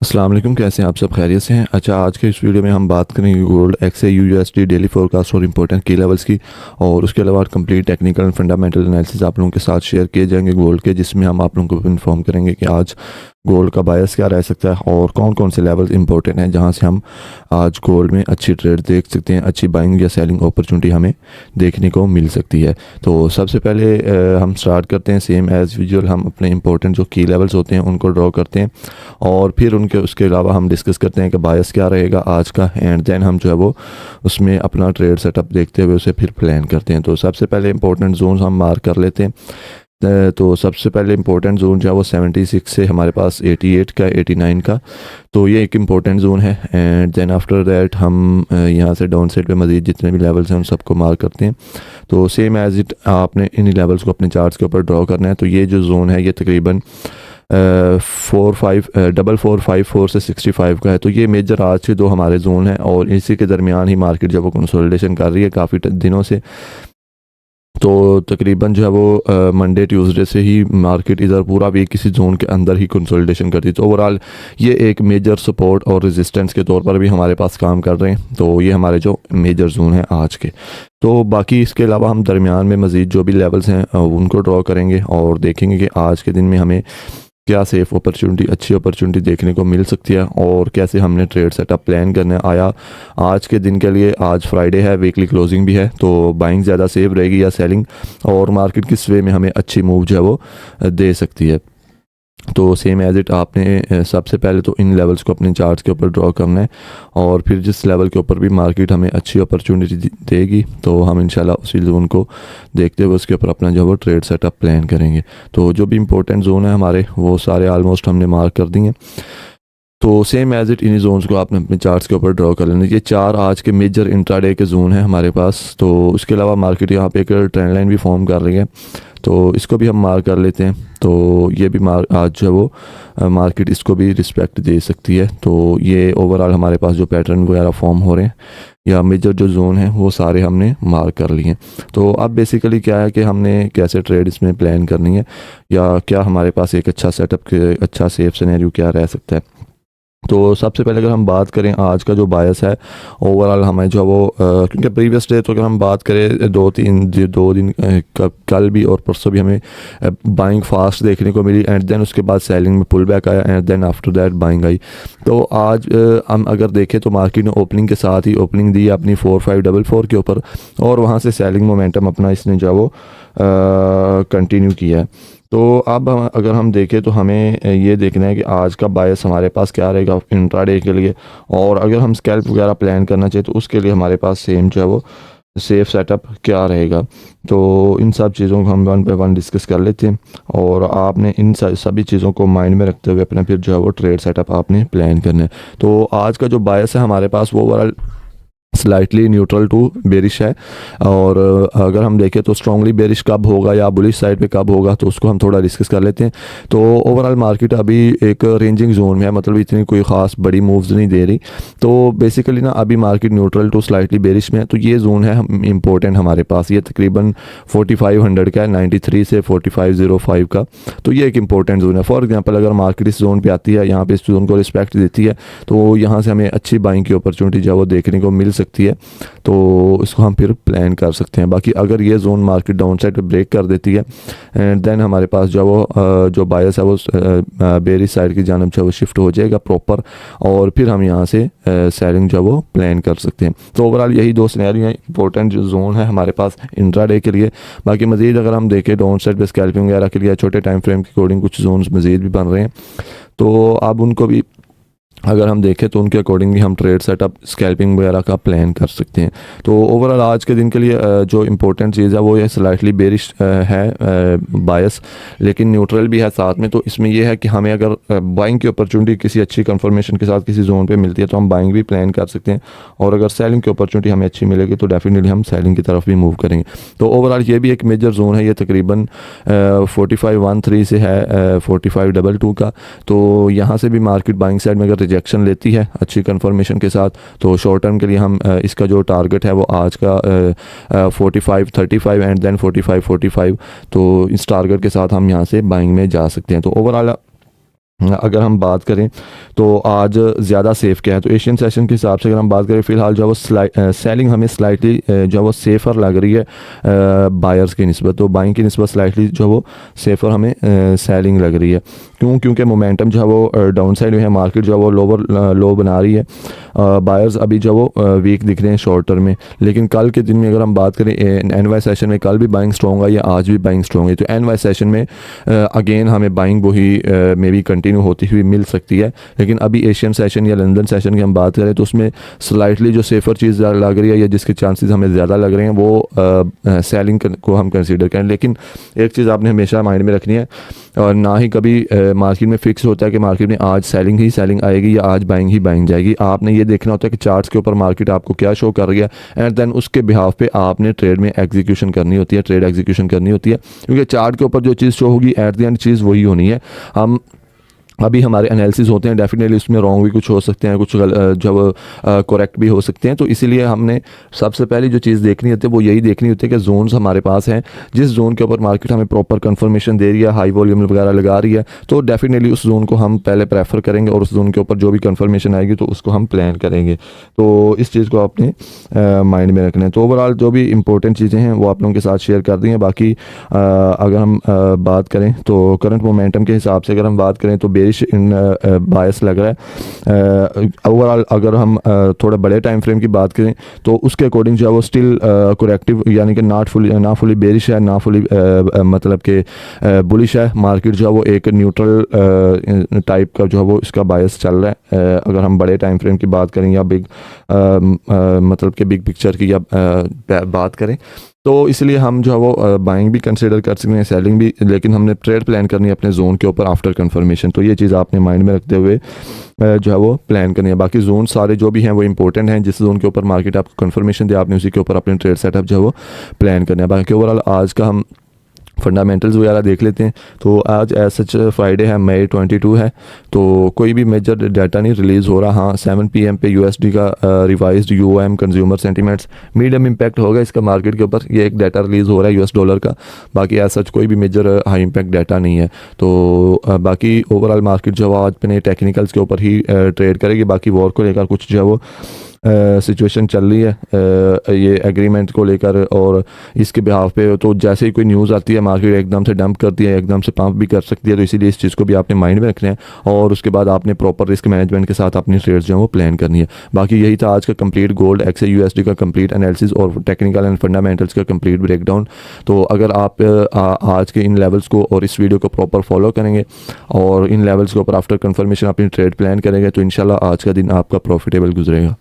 अस्सलाम वालेकुम, कैसे हैं आप सब? खैरियत से हैं? अच्छा, आज के इस वीडियो में हम बात करेंगे गोल्ड एक्सए यूएसडी डेली फोरकास्ट और इंपॉर्टेंट की लेवल्स की, और उसके अलावा complete technical and fundamental analysis आप लोगों के साथ शेयर किए जाएंगे गोल्ड के, जिसमें हम आप लोगों को इन्फॉर्म करेंगे कि आज गोल्ड का बायस क्या रह सकता है और कौन कौन से लेवल्स इंपॉर्टेंट हैं जहां से हम आज गोल्ड में अच्छी ट्रेड देख सकते हैं, अच्छी बाइंग या सेलिंग अपॉर्चुनिटी हमें देखने को मिल सकती है। तो सबसे पहले हम स्टार्ट करते हैं सेम एज़ यूजुअल, हम अपने इंपॉर्टेंट जो की लेवल्स होते हैं उनको ड्रॉ करते हैं और फिर उनके उसके अलावा हम डिस्कस करते हैं कि बायस क्या रहेगा आज का, एंड देन हम जो है वो उसमें अपना ट्रेड सेटअप देखते हुए उसे फिर प्लान करते हैं। तो सबसे पहले इंपॉर्टेंट जोन हम मार्क कर लेते हैं। तो सबसे पहले इंपॉर्टेंट जोन जो है वो 76 से हमारे पास 88 का, 89 का, तो ये एक इंपॉर्टेंट जोन है। एंड देन आफ्टर दैट हम यहाँ से डाउन साइड पे मजीद जितने भी लेवल्स हैं उन सबको मार्क करते हैं। तो सेम एज इट आपने इन लेवल्स को अपने चार्ट्स के ऊपर ड्रॉ करना है। तो ये जो जोन है ये तकरीबन 4454 से 65 का है। तो ये मेजर आज के दो हमारे जोन हैं और इसी के दरमियान ही मार्केट जब वो कंसोलिडेशन कर रही है काफ़ी दिनों से। तो तकरीबन जो है वो मंडे ट्यूसडे से ही मार्केट इधर पूरा वीक किसी जोन के अंदर ही कंसोलिडेशन करती है। तो ओवरऑल ये एक मेजर सपोर्ट और रेजिस्टेंस के तौर पर भी हमारे पास काम कर रहे हैं। तो ये हमारे जो मेजर जोन है आज के। तो बाकी इसके अलावा हम दरमियान में मज़ीद जो भी लेवल्स हैं उनको ड्रॉ करेंगे और देखेंगे कि आज के दिन में हमें क्या सेफ अपॉर्चुनिटी, अच्छी अपॉर्चुनिटी देखने को मिल सकती है और कैसे हमने ट्रेड सेटअप प्लान करना है। आया आज के दिन के लिए, आज फ्राइडे है, वीकली क्लोजिंग भी है, तो बाइंग ज़्यादा सेफ रहेगी या सेलिंग, और मार्केट किस वे में हमें अच्छी मूव जो है वो दे सकती है। तो सेम एज इट आपने सबसे पहले तो इन लेवल्स को अपने चार्ट्स के ऊपर ड्रॉ करना है और फिर जिस लेवल के ऊपर भी मार्केट हमें अच्छी अपॉर्चुनिटी देगी तो हम इंशाल्लाह उसी जोन को देखते हुए उसके ऊपर अपना जो वो ट्रेड सेटअप प्लान करेंगे। तो जो भी इंपॉर्टेंट जोन है हमारे वो सारे ऑलमोस्ट हमने मार्क कर दिए। तो same as it in zones को आपने अपने चार्ट्स के ऊपर ड्रॉ कर लेना। ये चार आज के मेजर इंट्राडे के जोन है हमारे पास। तो उसके अलावा मार्केट यहाँ पे एक ट्रेंड लाइन भी फॉर्म कर रही है, तो इसको भी हम मार्क कर लेते हैं। तो ये भी आज जो है वो मार्केट इसको भी रिस्पेक्ट दे सकती है। तो ये ओवरऑल हमारे पास जो पैटर्न वगैरह फॉर्म हो रहे हैं या मेजर जो जोन है वो सारे हमने मार्क कर लिए हैं। तो अब बेसिकली क्या है कि हमने कैसे ट्रेड इसमें प्लान करनी है या क्या हमारे पास एक अच्छा सेटअप के अच्छा सेफ सिनेरियो क्या रह सकता है। तो सबसे पहले अगर हम बात करें आज का जो बायस है ओवरऑल हमें जो वो क्योंकि प्रीवियस डे तो अगर हम बात करें दो दिन कल भी और परसों भी हमें बाइंग फास्ट देखने को मिली, एंड देन उसके बाद सेलिंग में पुल बैक आया, and then after that buying आई। तो आज हम अगर देखें तो मार्केट ने ओपनिंग के साथ ही ओपनिंग दी अपनी 4544 के ऊपर और वहाँ से सेलिंग मोमेंटम अपना इसने जो वो कंटिन्यू किया है। तो अब अगर हम देखें तो हमें ये देखना है कि आज का बायस हमारे पास क्या रहेगा इंट्राडे के लिए, और अगर हम स्कैल्प वगैरह प्लान करना चाहिए तो उसके लिए हमारे पास सेम जो है वो सेफ सेटअप क्या रहेगा। तो इन सब चीज़ों को हम वन बाय वन डिस्कस कर लेते हैं और आपने इन सभी चीज़ों को माइंड में रखते हुए अपना फिर जो है वो ट्रेड सेटअप आपने प्लान करना है। तो आज का जो बायस है हमारे पास वो overall slightly neutral to bearish है, और अगर हम देखें तो स्ट्रांगली बेरिश कब होगा या बुलिश साइड पे कब होगा तो उसको हम थोड़ा डिस्कस कर लेते हैं। तो ओवरऑल मार्केट अभी एक रेंजिंग जोन में है, मतलब इतनी कोई ख़ास बड़ी मूव्स नहीं दे रही। तो बेसिकली ना अभी market neutral to slightly bearish में है। तो ये जोन है इंपॉर्टेंट हमारे पास, ये तकरीबन 4500 का है, 93 से 4505 का। तो ये एक इंपॉर्टेंट जोन है। फॉर एग्जाम्पल अगर मार्केट इस जोन पर आती है, यहाँ पर इस जोन को रिस्पेक्ट देती है, तो यहाँ से हमें अच्छी बाइंग की अपॉर्चुनिटी जो है वो देखने को मिल सकती है। तो इसको हम फिर प्लान कर सकते हैं। बाकी अगर ये जोन मार्केट डाउन साइड पे ब्रेक कर देती है एंड देन हमारे पास जो वो जो बायस है वो बेरिश साइड की जानब जो है वो शिफ्ट हो जाएगा प्रॉपर, और फिर हम यहाँ से सेलिंग जो है वो प्लान कर सकते हैं। तो ओवरऑल यही दो सिनेरियो हैं, इंपॉर्टेंट जो जोन है हमारे पास इंट्राडे के लिए। बाकी मजीद अगर हम देखें डाउन साइड पे स्कैल्पिंग वगैरह के लिए छोटे टाइम फ्रेम के अकॉर्डिंग कुछ जोन मजीद भी बन रहे हैं, तो अब उनको भी अगर हम देखें तो उनके अकॉर्डिंगली हम ट्रेड सेटअप स्कैल्पिंग वगैरह का प्लान कर सकते हैं। तो ओवरऑल आज के दिन के लिए जो इम्पोर्टेंट चीज़ है वो ये स्लाइटली बेरिश है बायस, लेकिन न्यूट्रल भी है साथ में। तो इसमें यह है कि हमें अगर बाइंग की अपॉर्चुनिटी किसी अच्छी कंफर्मेशन के साथ किसी जोन पे मिलती है तो हम बाइंग भी प्लान कर सकते हैं, और अगर सेलिंग की अपॉर्चुनिटी हमें अच्छी मिलेगी तो डेफिनेटली हम सेलिंग की तरफ भी मूव करेंगे। तो ओवरऑल ये भी एक मेजर जोन है, ये तकरीबन 4513 से है 4522 का। तो यहाँ से भी मार्केट बाइंग साइड में अगर रिजेक्शन लेती है अच्छी कंफर्मेशन के साथ तो शॉर्ट टर्म के लिए हम इसका जो टारगेट है वो आज का 4535 एंड देन 4545, तो इस टारगेट के साथ हम यहाँ से बाइंग में जा सकते हैं। तो ओवरऑल अगर हम बात करें तो आज ज़्यादा सेफ क्या है, तो एशियन सेशन के हिसाब से अगर हम बात करें फ़िलहाल जो वो सेलिंग हमें स्लाइटली जो वो सेफ़र लग रही है बायर्स की निस्बत, तो बाइंग की निस्बत स्लाइटली जो वो सेफ़र हमें सेलिंग लग रही है। क्योंकि मोमेंटम जो है वो डाउन साइड में है, मार्केट जो है वो लो बना रही है, बायर्स अभी जो वो वीक दिख रहे हैं शॉर्ट टर्म में। लेकिन कल के दिन में अगर हम बात करें एनवाई सेशन में, कल भी बाइंग स्ट्रॉन्ग आई है, आज भी बाइंग स्ट्रॉन्ग है, तो एनवाई सेशन में अगेन हमें बाइंग वही मे बी कंटिन्यू होती हुई मिल सकती है। लेकिन अभी एशियन सेशन या लंदन सेशन की हम बात करें तो उसमें स्लाइटली जो सेफ़र चीज़ लग रही है या जिसके चांसेस हमें ज़्यादा लग रहे हैं वो सेलिंग को हम कंसीडर करें। लेकिन एक चीज़ आपने हमेशा माइंड में रखनी है, और ना ही कभी मार्केट में फिक्स होता है कि मार्केट में आज सेलिंग आएगी या आज बाइंग जाएगी। आपने ये देखना होता है कि चार्ट्स के ऊपर मार्केट आपको क्या शो कर रही है, एंड देन उसके बिहाफ पे आपने ट्रेड में एग्जीक्यूशन करनी होती है, ट्रेड एग्जीक्यूशन करनी होती है, क्योंकि चार्ट के ऊपर जो चीज़ शो होगी एट द एंड चीज़ वही होनी है। हम अभी हमारे एनालिसिस होते हैं, डेफिनेटली उसमें रॉन्ग भी कुछ हो सकते हैं, कुछ जब करेक्ट भी हो सकते हैं। तो इसीलिए हमने सबसे पहले जो चीज़ देखनी होती है वो यही देखनी होती है कि जोन्स हमारे पास हैं, जिस जोन के ऊपर मार्केट हमें प्रॉपर कंफर्मेशन दे रही है, हाई वॉल्यूम वगैरह लगा रही है, तो डेफिनेटली उस जोन को हम पहले प्रेफर करेंगे और उस जोन के ऊपर जो भी कंफर्मेशन आएगी तो उसको हम प्लान करेंगे। तो इस चीज़ को आपने माइंड में रखना है। तो ओवरऑल जो भी इंपॉर्टेंट चीज़ें हैं वो आप लोगों के साथ शेयर कर दी हैं। बाकी अगर हम बात करें तो करंट मोमेंटम के हिसाब से अगर हम बात करें तो बेरिश बायस लग रहा है ओवरऑल। अगर हम थोड़ा बड़े टाइम फ्रेम की बात करें तो उसके अकॉर्डिंग जो है वो स्टिल करेक्टिव, यानी कि ना फुली बेरिश है, ना फुली मतलब कि बुलिश है। मार्केट जो है वो एक न्यूट्रल टाइप का जो है वो इसका बायस चल रहा है अगर हम बड़े टाइम फ्रेम की बात करें या बिग मतलब कि बिग पिक्चर की या बात करें। तो इसलिए हम जो है वो बाइंग भी कंसिडर कर सकते हैं, सेलिंग भी, लेकिन हमने ट्रेड प्लान करनी है अपने जोन के ऊपर आफ्टर कंफर्मेशन। तो ये चीज़ आपने माइंड में रखते हुए जो है वो प्लान करनी है। बाकी जोन सारे जो भी हैं वो इंपॉर्टेंट हैं, जिस जोन के ऊपर मार्केट आपको कंफर्मेशन दे आपने उसी के ऊपर अपने ट्रेड सेटअप जो है वो प्लान करना है। बाकी ओवरऑल आज का हम फंडामेंटल्स वगैरह देख लेते हैं। तो आज एज सच फ्राइडे है, मई 22 है, तो कोई भी मेजर डाटा नहीं रिलीज़ हो रहा। हाँ 7 PM पे USD का revised UOM consumer sentiments medium impact होगा इसका मार्केट के ऊपर, ये एक डाटा रिलीज़ हो रहा है US डॉलर का। बाकी एज सच कोई भी मेजर हाई इम्पैक्ट डाटा नहीं है। तो बाकी ओवरऑल मार्केट जो है आज अपने टेक्निकल्स के ऊपर ही ट्रेड करेगी। बाकी वॉर को लेकर कुछ जो है वो सिचुएशन चल रही है ये एग्रीमेंट को लेकर, और इसके बिहाफ पे तो जैसे ही कोई न्यूज़ आती है मार्केट एकदम से डंप करती है, एकदम से पंप भी कर सकती है। तो इसीलिए इस चीज़ को भी आपने माइंड में रखना है, और उसके बाद आपने प्रॉपर रिस्क मैनेजमेंट के साथ अपनी ट्रेड्स जो है वो प्लान करनी है। बाकी यही था आज का कंप्लीट गोल्ड XAUSD का कंप्लीट एनालिसिस और टेक्निकल एंड फंडामेंटल्स का कंप्लीट ब्रेकडाउन। तो अगर आप आज के इन लेवल्स को और इस वीडियो को प्रॉपर फॉलो करेंगे और इन लेवल्स के ऊपर आफ्टर कंफर्मेशन अपनी ट्रेड प्लान करेंगे तो इंशाल्लाह आज का दिन आपका प्रॉफिटेबल गुजरेगा।